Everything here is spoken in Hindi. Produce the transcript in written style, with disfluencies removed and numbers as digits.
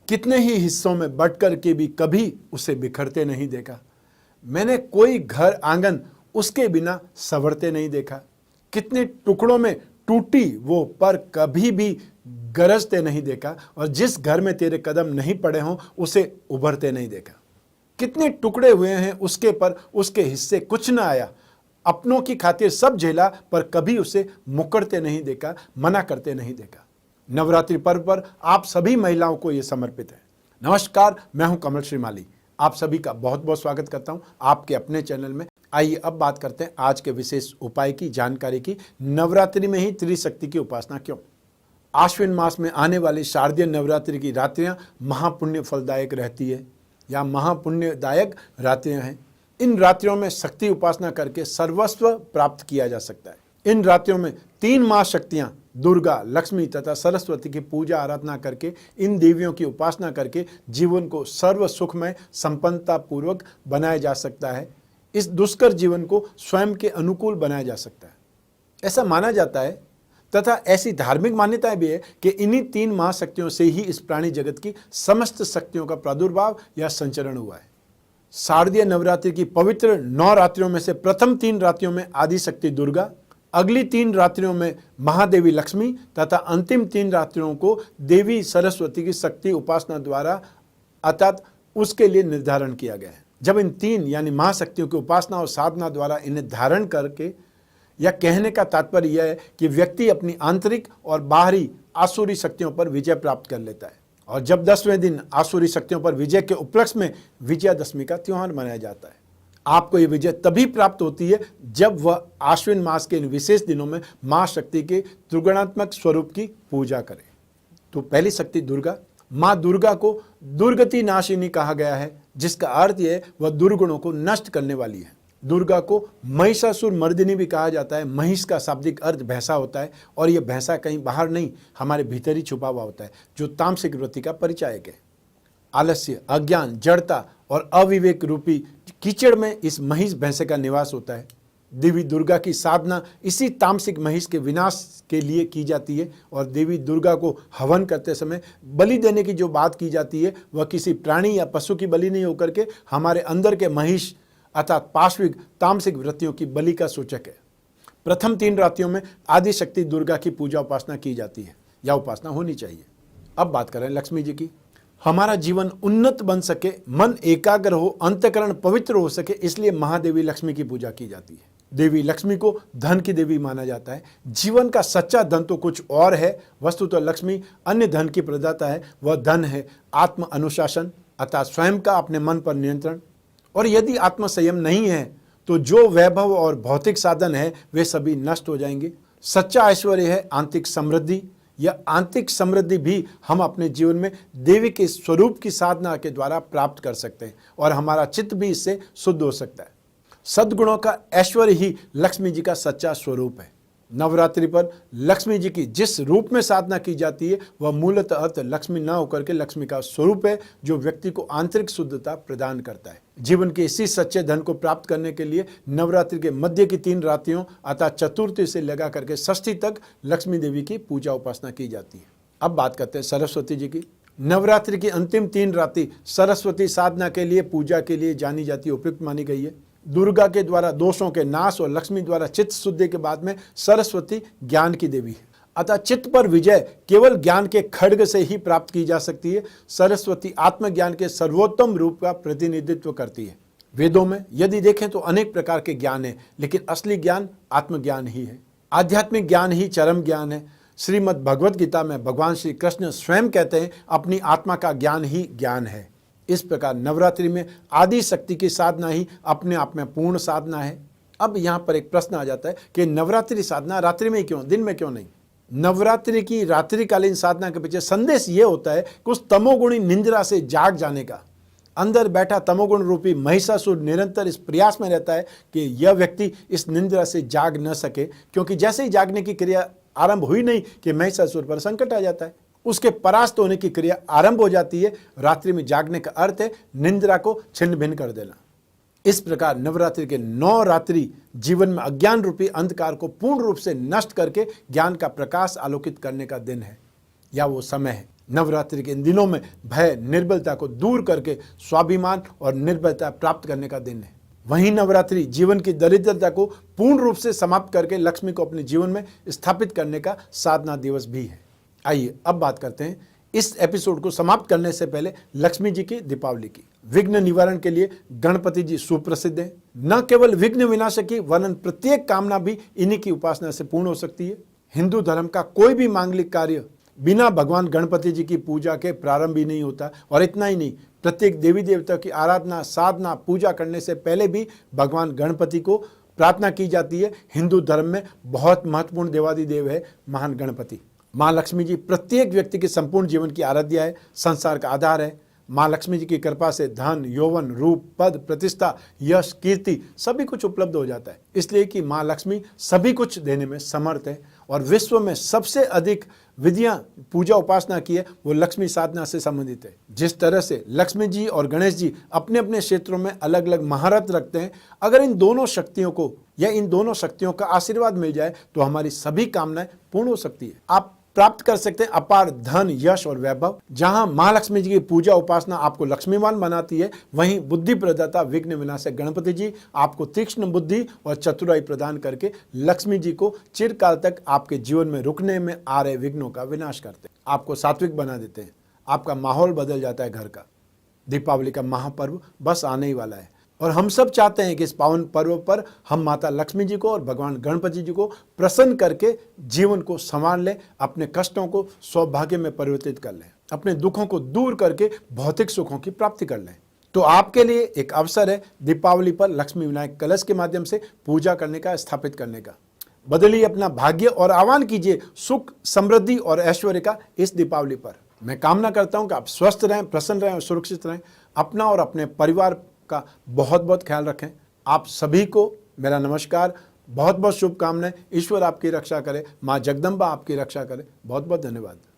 कितने ही हिस्सों में बंटकर के भी कभी उसे बिखरते नहीं देखा। मैंने कोई घर आंगन उसके बिना संवरते नहीं देखा। कितने टुकड़ों में टूटी वो, पर कभी भी गरजते नहीं देखा। और जिस घर में तेरे कदम नहीं पड़े हों उसे उभरते नहीं देखा। कितने टुकड़े हुए हैं उसके, पर उसके हिस्से कुछ न आया। अपनों की खातिर सब झेला, पर कभी उसे मुकरते नहीं देखा, मना करते नहीं देखा। नवरात्रि पर्व पर आप सभी महिलाओं को यह समर्पित है। नमस्कार, मैं हूं कमल श्रीमाली। आप सभी का बहुत बहुत स्वागत करता हूं आपके अपने चैनल में। आइए अब बात करते हैं आज के विशेष उपाय की, जानकारी की। नवरात्रि में ही त्रिशक्ति की उपासना क्यों? आश्विन मास में आने वाली शारदीय नवरात्रि की रात्रियां महापुण्य फलदायक रहती है या महापुण्यदायक रात्रियां हैं। इन रात्रियों में शक्ति उपासना करके सर्वस्व प्राप्त किया जा सकता है। इन रात्रियों में 3 माँ शक्तियां दुर्गा, लक्ष्मी तथा सरस्वती की पूजा आराधना करके, इन देवियों की उपासना करके जीवन को सर्व सुखमय संपन्नता पूर्वक बनाया जा सकता है। इस दुष्कर जीवन को स्वयं के अनुकूल बनाया जा सकता है, ऐसा माना जाता है। तथा ऐसी धार्मिक मान्यताएं भी है कि इन्हीं 3 महाशक्तियों से ही इस प्राणी जगत की समस्त शक्तियों का प्रादुर्भाव या संचरण हुआ है। शारदीय नवरात्रि की पवित्र 9 रात्रियों में से प्रथम 3 रात्रियों में आदि शक्ति दुर्गा, अगली 3 रात्रियों में महादेवी लक्ष्मी तथा अंतिम 3 रात्रियों को देवी सरस्वती की शक्ति उपासना द्वारा अर्थात उसके लिए निर्धारण किया गया है। जब इन 3 यानी महाशक्तियों की उपासना और साधना द्वारा इन्हें धारण करके, या कहने का तात्पर्य यह है कि व्यक्ति अपनी आंतरिक और बाहरी आसुरी शक्तियों पर विजय प्राप्त कर लेता है। और जब 10वें दिन आसुरी शक्तियों पर विजय के उपलक्ष्य में विजयादशमी का त्योहार मनाया जाता है। आपको ये विजय तभी प्राप्त होती है जब वह आश्विन मास के इन विशेष दिनों में मां शक्ति के त्रिगुणात्मक स्वरूप की पूजा करें। तो पहली शक्ति दुर्गा। मां दुर्गा को दुर्गति नाशिनी कहा गया है, जिसका अर्थ यह वह दुर्गुणों को नष्ट करने वाली है। दुर्गा को महिषासुर मर्दिनी भी कहा जाता है। महिष का शाब्दिक अर्थ भैंसा होता है, और यह भैंसा कहीं बाहर नहीं, हमारे भीतर ही छुपा हुआ होता है, जो तामसिक वृत्ति का परिचायक है। आलस्य, अज्ञान, जड़ता और अविवेक रूपी कीचड़ में इस महिष भैंसे का निवास होता है। देवी दुर्गा की साधना इसी तामसिक महिष के विनाश के लिए की जाती है। और देवी दुर्गा को हवन करते समय बलि देने की जो बात की जाती है, वह किसी प्राणी या पशु की बलि नहीं होकर के हमारे अंदर के महिष अर्थात पाश्विक तामसिक वृत्तियों की बलि का सूचक है। प्रथम 3 रात्रियों में आदि शक्ति दुर्गा की पूजा उपासना की जाती है या उपासना होनी चाहिए। अब बात करें लक्ष्मी जी की। हमारा जीवन उन्नत बन सके, मन एकाग्र हो, अंतःकरण पवित्र हो सके, इसलिए महादेवी लक्ष्मी की पूजा की जाती है। देवी लक्ष्मी को धन की देवी माना जाता है। जीवन का सच्चा धन तो कुछ और है। वस्तुतः लक्ष्मी अन्य धन की प्रदाता है। वह धन है आत्म अनुशासन अर्थात स्वयं का अपने मन पर नियंत्रण। और यदि आत्म संयम नहीं है तो जो वैभव और भौतिक साधन है वे सभी नष्ट हो जाएंगे। सच्चा ऐश्वर्य है आंतरिक समृद्धि। यह आंतरिक समृद्धि भी हम अपने जीवन में देवी के स्वरूप की साधना के द्वारा प्राप्त कर सकते हैं, और हमारा चित्त भी इससे शुद्ध हो सकता है। सद्गुणों का ऐश्वर्य ही लक्ष्मी जी का सच्चा स्वरूप है। नवरात्रि पर लक्ष्मी जी की जिस रूप में साधना की जाती है वह मूलतः अर्थ लक्ष्मी न होकर के लक्ष्मी का स्वरूप है, जो व्यक्ति को आंतरिक शुद्धता प्रदान करता है। जीवन के इसी सच्चे धन को प्राप्त करने के लिए नवरात्रि के मध्य की 3 रात्रियों अर्थात चतुर्थी से लगा करके षष्ठी तक लक्ष्मी देवी की पूजा उपासना की जाती है। अब बात करते हैं सरस्वती जी की। नवरात्रि की अंतिम 3 रात्रि सरस्वती साधना के लिए, पूजा के लिए जानी जाती, उपयुक्त मानी गई है। दुर्गा के द्वारा दोषों के नाश और लक्ष्मी द्वारा चित्त शुद्धि के बाद में सरस्वती ज्ञान की देवी है। अतः चित्त पर विजय केवल ज्ञान के खड्ग से ही प्राप्त की जा सकती है। सरस्वती आत्मज्ञान के सर्वोत्तम रूप का प्रतिनिधित्व करती है। वेदों में यदि देखें तो अनेक प्रकार के ज्ञान है, लेकिन असली ज्ञान आत्मज्ञान ही है। आध्यात्मिक ज्ञान ही चरम ज्ञान है। श्रीमद् भगवद गीता में भगवान श्री कृष्ण स्वयं कहते हैं अपनी आत्मा का ज्ञान ही ज्ञान है। इस प्रकार नवरात्रि में आदि शक्ति की साधना ही अपने आप में पूर्ण साधना है। अब यहाँ पर एक प्रश्न आ जाता है कि नवरात्रि साधना रात्रि में क्यों, दिन में क्यों नहीं? नवरात्रि की रात्रिकालीन साधना के पीछे संदेश ये होता है कि उस तमोगुणी निंद्रा से जाग जाने का। अंदर बैठा तमोगुण रूपी महिषासुर निरंतर इस प्रयास में रहता है कि यह व्यक्ति इस निंद्रा से जाग न सके, क्योंकि जैसे ही जागने की क्रिया आरंभ हुई नहीं कि महिषासुर पर संकट आ जाता है, उसके परास्त होने की क्रिया आरंभ हो जाती है। रात्रि में जागने का अर्थ है निंद्रा को छिन्न भिन्न कर देना। इस प्रकार नवरात्रि के 9 रात्रि जीवन में अज्ञान रूपी अंधकार को पूर्ण रूप से नष्ट करके ज्ञान का प्रकाश आलोकित करने का दिन है, या वो समय है। नवरात्रि के इन दिनों में भय निर्बलता को दूर करके स्वाभिमान और निर्भयता प्राप्त करने का दिन है। वहीं नवरात्रि जीवन की दरिद्रता को पूर्ण रूप से समाप्त करके लक्ष्मी को अपने जीवन में स्थापित करने का साधना दिवस भी है। आइए अब बात करते हैं इस एपिसोड को समाप्त करने से पहले लक्ष्मी जी की दीपावली की। विघ्न निवारण के लिए गणपति जी सुप्रसिद्ध हैं। न केवल विघ्न विनाशक की वरन प्रत्येक कामना भी इन्हीं की उपासना से पूर्ण हो सकती है। हिंदू धर्म का कोई भी मांगलिक कार्य बिना भगवान गणपति जी की पूजा के प्रारंभ ही नहीं होता। और इतना ही नहीं, प्रत्येक देवी देवता की आराधना साधना पूजा करने से पहले भी भगवान गणपति को प्रार्थना की जाती है। हिंदू धर्म में बहुत महत्वपूर्ण देवादिदेव है महान गणपति। माँ लक्ष्मी जी प्रत्येक व्यक्ति के संपूर्ण जीवन की आराध्या है, संसार का आधार है। माँ लक्ष्मी जी की कृपा से धन यौवन रूप पद प्रतिष्ठा यश कीर्ति सभी कुछ उपलब्ध हो जाता है। इसलिए कि माँ लक्ष्मी सभी कुछ देने में समर्थ है और विश्व में सबसे अधिक विधियां पूजा उपासना की है वो लक्ष्मी साधना से संबंधित है। जिस तरह से लक्ष्मी जी और गणेश जी अपने अपने क्षेत्रों में अलग अलग महारत रखते हैं, अगर इन दोनों शक्तियों को या इन दोनों शक्तियों का आशीर्वाद मिल जाए तो हमारी सभी कामनाएं पूर्ण हो सकती है। आप प्राप्त कर सकते हैं अपार धन यश और वैभव। जहां मां लक्ष्मी जी की पूजा उपासना आपको लक्ष्मीवान बनाती है, वहीं बुद्धि प्रदाता विघ्न विनाशक गणपति जी आपको तीक्ष्ण बुद्धि और चतुराई प्रदान करके लक्ष्मी जी को चिरकाल तक आपके जीवन में रुकने में आ रहे विघ्नों का विनाश करते हैं, आपको सात्विक बना देते हैं। आपका माहौल बदल जाता है घर का। दीपावली का महापर्व बस आने ही वाला है और हम सब चाहते हैं कि इस पावन पर्व पर हम माता लक्ष्मी जी को और भगवान गणपति जी को प्रसन्न करके जीवन को संवार लें, अपने कष्टों को सौभाग्य में परिवर्तित कर लें, अपने दुखों को दूर करके भौतिक सुखों की प्राप्ति कर लें। तो आपके लिए एक अवसर है दीपावली पर लक्ष्मी विनायक कलश के माध्यम से पूजा करने का, स्थापित करने का। बदलिए अपना भाग्य और आह्वान कीजिए सुख समृद्धि और ऐश्वर्य का इस दीपावली पर। मैं कामना करता हूं कि आप स्वस्थ रहें, प्रसन्न रहें और सुरक्षित रहें। अपना और अपने परिवार का बहुत बहुत ख्याल रखें। आप सभी को मेरा नमस्कार, बहुत बहुत शुभकामनाएं। ईश्वर आपकी रक्षा करे, माँ जगदम्बा आपकी रक्षा करे। बहुत बहुत धन्यवाद।